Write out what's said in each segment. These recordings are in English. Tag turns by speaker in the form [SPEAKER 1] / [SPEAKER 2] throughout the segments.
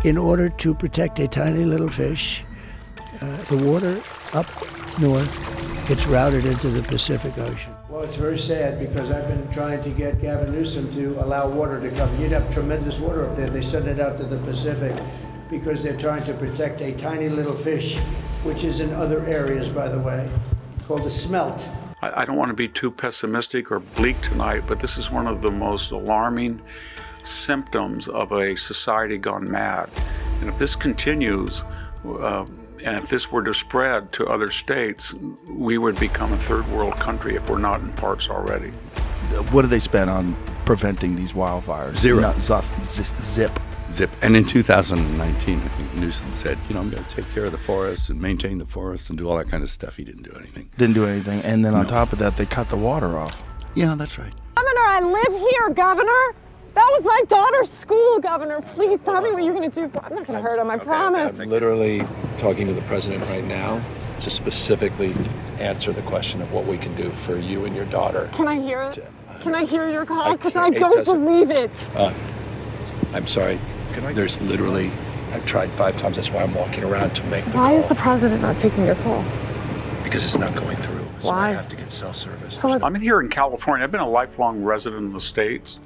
[SPEAKER 1] In order to protect a tiny little fish, the water up north gets routed into the Pacific Ocean. Well, it's very sad because I've been trying to get Gavin Newsom to allow water to come. You'd have tremendous water up there. They send it out to the Pacific because they're trying to protect a tiny little fish, which is in other areas, by the way, called a smelt.
[SPEAKER 2] I don't want to be too pessimistic or bleak tonight, but this is one of the most alarming symptoms of a society gone mad. And if this continues, and if this were to spread to other states, we would become a third world country if we're not in parts already.
[SPEAKER 3] What do they spend on preventing these wildfires?
[SPEAKER 4] Zero.
[SPEAKER 3] Zip.
[SPEAKER 4] And in 2019, I think Newsom said, I'm going to take care of the forests and maintain the forests and do all that kind of stuff. He didn't do anything.
[SPEAKER 3] Didn't do anything. And then on top of that, they cut the water off.
[SPEAKER 4] Yeah, that's right.
[SPEAKER 5] Governor, I live here, Governor. That was my daughter's school, Governor. Please tell me what you're going to do. I'm not going to hurt him, I promise.
[SPEAKER 6] I'm literally talking to the president right now to specifically answer the question of what we can do for you and your daughter.
[SPEAKER 5] Can I hear it? Can I hear your call? Because I don't believe it.
[SPEAKER 6] I'm sorry. There's literally, I've tried 5 times. That's why I'm walking around to make the call.
[SPEAKER 5] Why is the president not taking your call?
[SPEAKER 6] Because it's not going through. So
[SPEAKER 5] Why?
[SPEAKER 6] I have to get cell service.
[SPEAKER 2] I'm in here in California. I've been a lifelong resident of the States,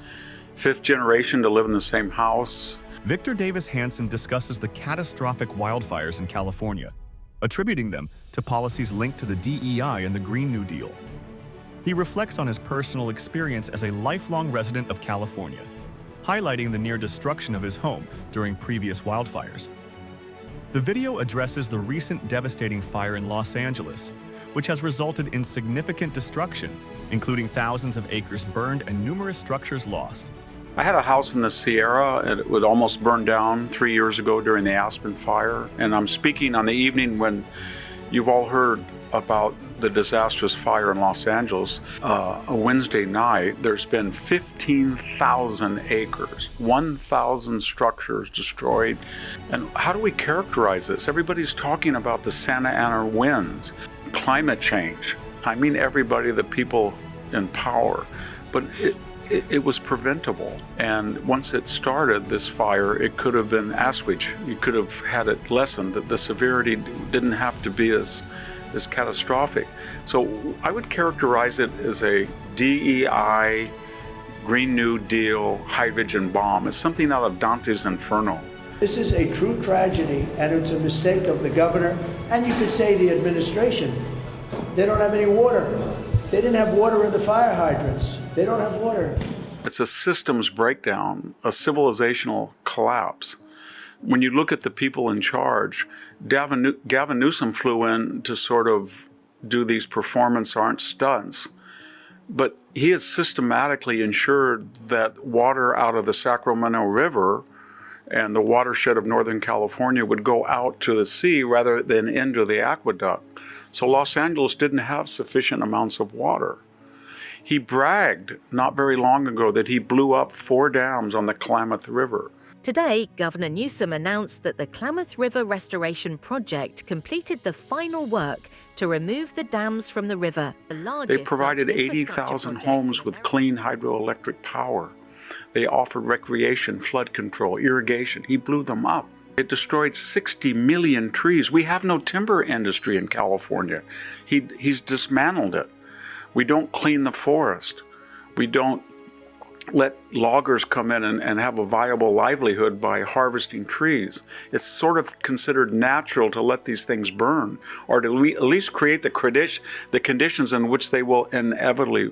[SPEAKER 2] 5th generation to live in the same house.
[SPEAKER 7] Victor Davis Hanson discusses the catastrophic wildfires in California, attributing them to policies linked to the DEI and the Green New Deal. He reflects on his personal experience as a lifelong resident of California, highlighting the near destruction of his home during previous wildfires. The video addresses the recent devastating fire in Los Angeles, which has resulted in significant destruction, including thousands of acres burned and numerous structures lost.
[SPEAKER 2] I had a house in the Sierra, and it would almost burn down 3 years ago during the Aspen fire. And I'm speaking on the evening when you've all heard about the disastrous fire in Los Angeles. A Wednesday night, there's been 15,000 acres, 1,000 structures destroyed. And how do we characterize this? Everybody's talking about the Santa Ana winds, climate change. I mean everybody, the people in power. But it was preventable. And once it started, this fire, it could have been assuaged. You could have had it lessened, that the severity didn't have to be as catastrophic. So I would characterize it as a DEI, Green New Deal, hydrogen bomb. It's something out of Dante's Inferno.
[SPEAKER 1] This is a true tragedy, and it's a mistake of the governor, and you could say the administration. They don't have any water. They didn't have water in the fire hydrants. They don't have water.
[SPEAKER 2] It's a systems breakdown, a civilizational collapse. When you look at the people in charge, Gavin Newsom flew in to sort of do these performance art stunts, but he has systematically ensured that water out of the Sacramento River and the watershed of Northern California would go out to the sea rather than into the aqueduct. So Los Angeles didn't have sufficient amounts of water. He bragged not very long ago that he blew up 4 dams on the Klamath River.
[SPEAKER 8] Today, Governor Newsom announced that the Klamath River Restoration Project completed the final work to remove the dams from the river.
[SPEAKER 2] They provided 80,000 homes with clean hydroelectric power. They offered recreation, flood control, irrigation. He blew them up. It destroyed 60 million trees. We have no timber industry in California. He's dismantled it. We don't clean the forest. We don't let loggers come in and have a viable livelihood by harvesting trees. It's sort of considered natural to let these things burn, or to at least create the conditions in which they will inevitably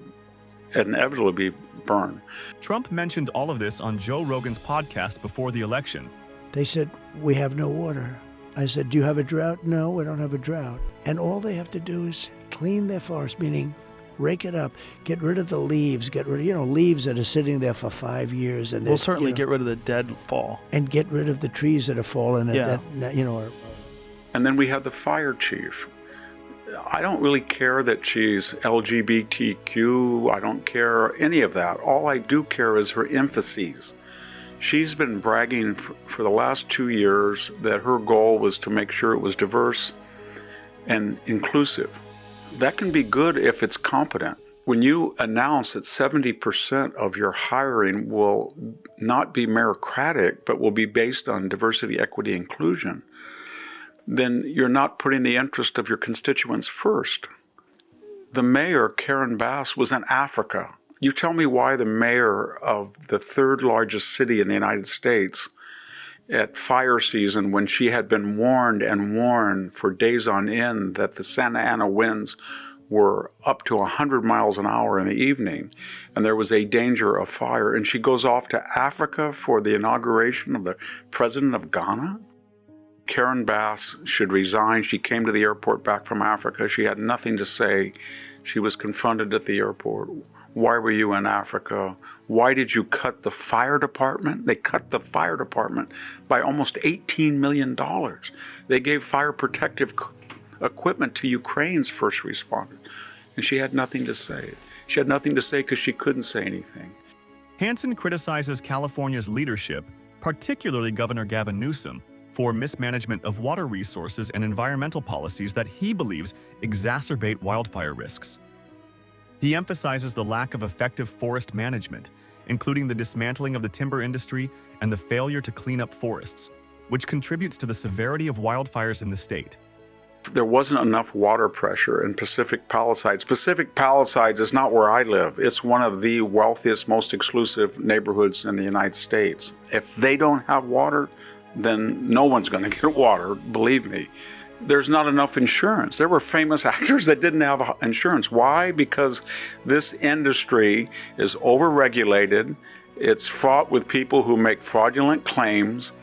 [SPEAKER 2] be burned.
[SPEAKER 7] Trump mentioned all of this on Joe Rogan's podcast before the election.
[SPEAKER 1] They said, we have no water. I said, do you have a drought? No, we don't have a drought. And all they have to do is clean their forest, meaning rake it up, get rid of the leaves, get rid of, leaves that are sitting there for 5 years. And
[SPEAKER 3] we'll certainly get rid of the dead fall.
[SPEAKER 1] And get rid of the trees that are fallen.
[SPEAKER 3] Yeah.
[SPEAKER 2] And then we have the fire chief. I don't really care that she's LGBTQ. I don't care any of that. All I do care is her emphases. She's been bragging for the last 2 years that her goal was to make sure it was diverse and inclusive. That can be good if it's competent. when you announce that 70% of your hiring will not be meritocratic, but will be based on diversity, equity, inclusion, then you're not putting the interest of your constituents first. The mayor, Karen Bass, was in Africa. You tell me why the mayor of the third largest city in the United States at fire season, when she had been warned and warned for days on end that the Santa Ana winds were up to 100 miles an hour in the evening, and there was a danger of fire, and she goes off to Africa for the inauguration of the president of Ghana? Karen Bass should resign. She came to the airport back from Africa. She had nothing to say. She was confronted at the airport. Why were you in Africa? Why did you cut the fire department? They cut the fire department by almost $18 million. They gave fire protective equipment to Ukraine's first responders. And she had nothing to say. She had nothing to say because she couldn't say anything.
[SPEAKER 7] Hanson criticizes California's leadership, particularly Governor Gavin Newsom, for mismanagement of water resources and environmental policies that he believes exacerbate wildfire risks. He emphasizes the lack of effective forest management, including the dismantling of the timber industry and the failure to clean up forests, which contributes to the severity of wildfires in the state.
[SPEAKER 2] There wasn't enough water pressure in Pacific Palisades. Pacific Palisades is not where I live. It's one of the wealthiest, most exclusive neighborhoods in the United States. If they don't have water, then no one's going to get water, believe me. There's not enough insurance. There were famous actors that didn't have insurance. Why? Because this industry is overregulated. It's fraught with people who make fraudulent claims.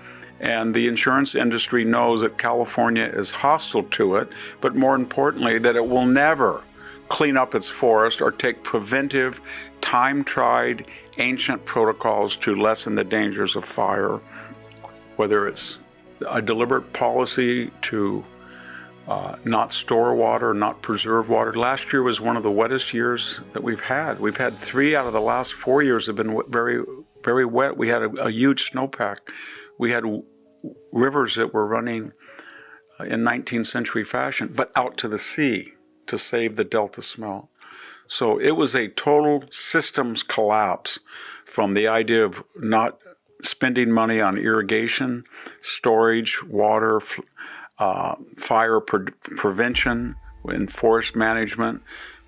[SPEAKER 2] And the insurance industry knows that California is hostile to it, but more importantly, that it will never clean up its forest or take preventive, time-tried, ancient protocols to lessen the dangers of fire, whether it's a deliberate policy to not store water, not preserve water. Last year was one of the wettest years that we've had. We've had 3 out of the last 4 years have been very, very wet. We had a huge snowpack. We had rivers that were running in 19th century fashion, but out to the sea to save the Delta smelt. So it was a total systems collapse, from the idea of not spending money on irrigation, storage, water, fire prevention and forest management,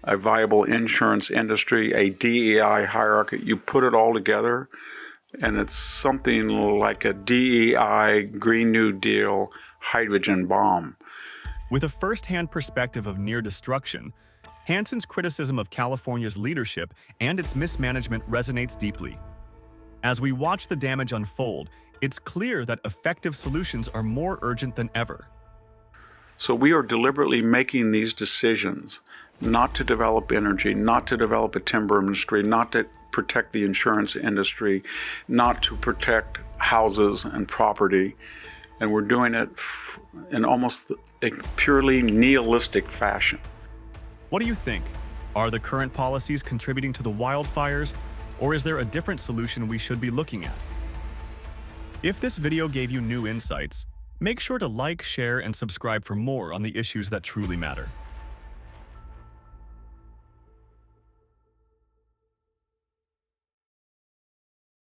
[SPEAKER 2] a viable insurance industry, a DEI hierarchy. You put it all together, and it's something like a DEI Green New Deal hydrogen bomb.
[SPEAKER 7] With a first-hand perspective of near destruction, Hanson's criticism of California's leadership and its mismanagement resonates deeply. As we watch the damage unfold, it's clear that effective solutions are more urgent than ever.
[SPEAKER 2] So we are deliberately making these decisions not to develop energy, not to develop a timber industry, not to protect the insurance industry, not to protect houses and property. And we're doing it in almost a purely nihilistic fashion.
[SPEAKER 7] What do you think? Are the current policies contributing to the wildfires, or is there a different solution we should be looking at? If this video gave you new insights, make sure to like, share, and subscribe for more on the issues that truly matter.